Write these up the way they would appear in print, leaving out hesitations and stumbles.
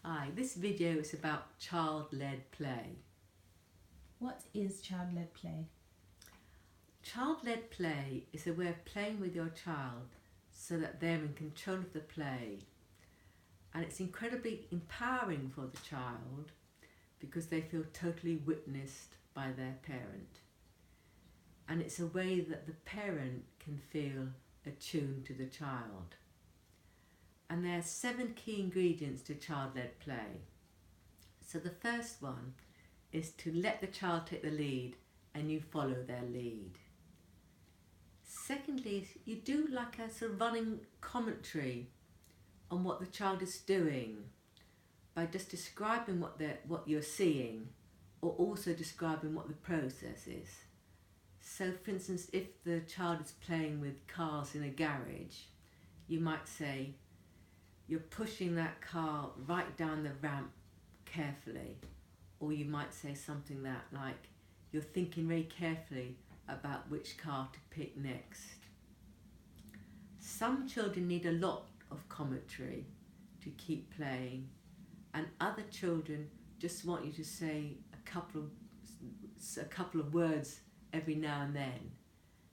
Hi, this video is about child-led play. What is child-led play? Child-led play is a way of playing with your child so that they're in control of the play, and it's incredibly empowering for the child because they feel totally witnessed by their parent, and it's a way that the parent can feel attuned to the child. And there are 7 key ingredients to child-led play. So the first one is to let the child take the lead and you follow their lead. Secondly, you do like a sort of running commentary on what the child is doing by just describing what you're seeing, or also describing what the process is. So for instance, if the child is playing with cars in a garage, you might say, you're pushing that car right down the ramp carefully. Or you might say something like, you're thinking very carefully about which car to pick next. Some children need a lot of commentary to keep playing, and other children just want you to say a couple of words every now and then.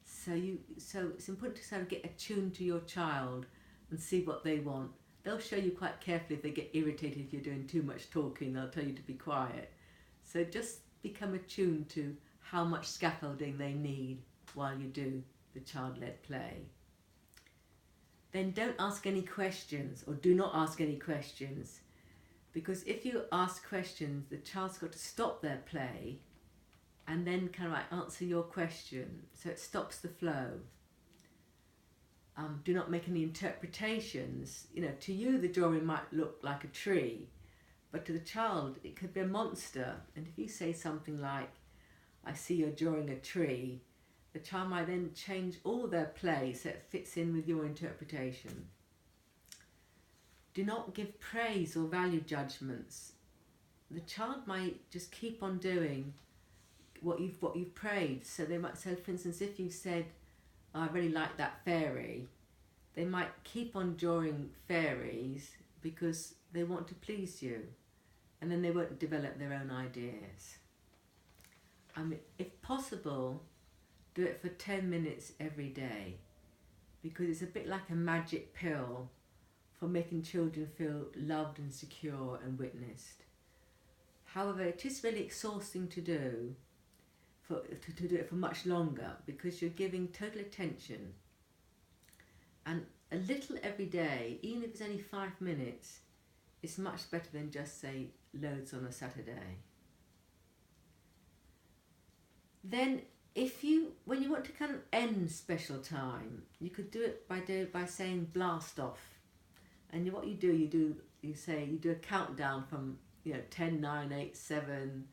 So it's important to sort of get attuned to your child and see what they want. They'll show you quite carefully if they get irritated if you're doing too much talking. They'll tell you to be quiet. So just become attuned to how much scaffolding they need while you do the child-led play. Then don't ask any questions, or do not ask any questions, because if you ask questions, the child's got to stop their play and then kind of like answer your question, so it stops the flow. Do not make any interpretations. To you the drawing might look like a tree, but to the child it could be a monster. And if you say something like, I see you're drawing a tree, the child might then change all their play so it fits in with your interpretation. Do not give praise or value judgments. The child might just keep on doing what you've praised. So they might say, for instance, if you said, I really like that fairy, they might keep on drawing fairies because they want to please you, and then they won't develop their own ideas. If possible, do it for 10 minutes every day, because it's a bit like a magic pill for making children feel loved and secure and witnessed. However, it is really exhausting to do it for much longer, because you're giving total attention, and a little every day, even if it's only 5 minutes, is much better than just say loads on a Saturday. Then when you want to kind of end special time, you could do it by saying blast off. And what you do a countdown from 10, 9, 8, 7,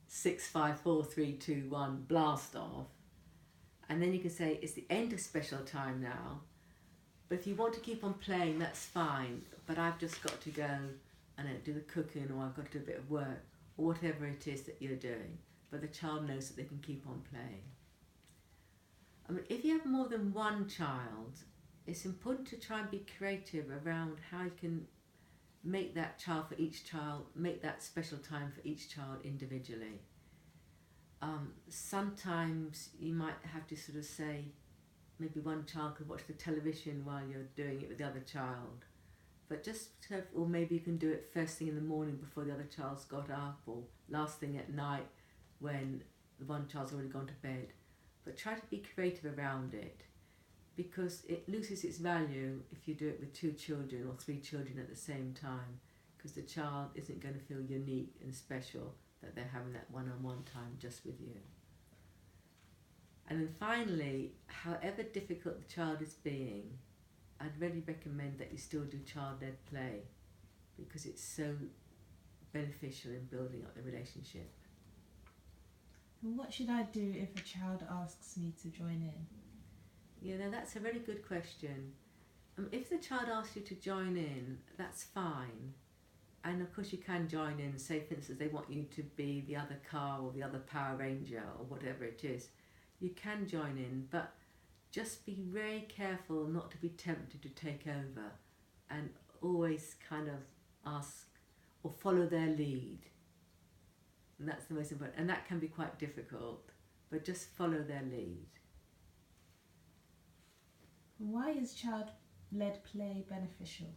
6, 5, 4, 3, 2, 1, blast off. And then you can say, it's the end of special time now. But if you want to keep on playing, that's fine. But I've just got to go and do the cooking, or I've got to do a bit of work, or whatever it is that you're doing. But the child knows that they can keep on playing. If you have more than one child, it's important to try and be creative around how you can make that make that special time for each child individually. Sometimes you might have to sort of say, maybe one child could watch the television while you're doing it with the other child, but or maybe you can do it first thing in the morning before the other child's got up, or last thing at night when the one child's already gone to bed. But try to be creative around it, because it loses its value if you do it with 2 children or 3 children at the same time, because the child isn't going to feel unique and special that they're having that one-on-one time just with you. And then finally, however difficult the child is being, I'd really recommend that you still do child-led play, because it's so beneficial in building up the relationship. And what should I do if a child asks me to join in? That's a very good question. If the child asks you to join in, that's fine. And of course you can join in, say for instance they want you to be the other car or the other Power Ranger or whatever it is. You can join in, but just be very careful not to be tempted to take over, and always kind of ask or follow their lead. And that's the most important. And that can be quite difficult, but just follow their lead. Why is child-led play beneficial?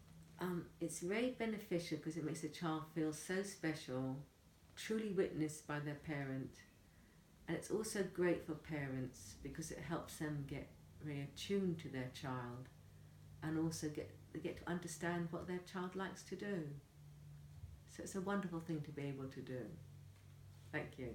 It's very beneficial because it makes the child feel so special, truly witnessed by their parent. And it's also great for parents because it helps them get very attuned to their child, and also they get to understand what their child likes to do. So it's a wonderful thing to be able to do. Thank you.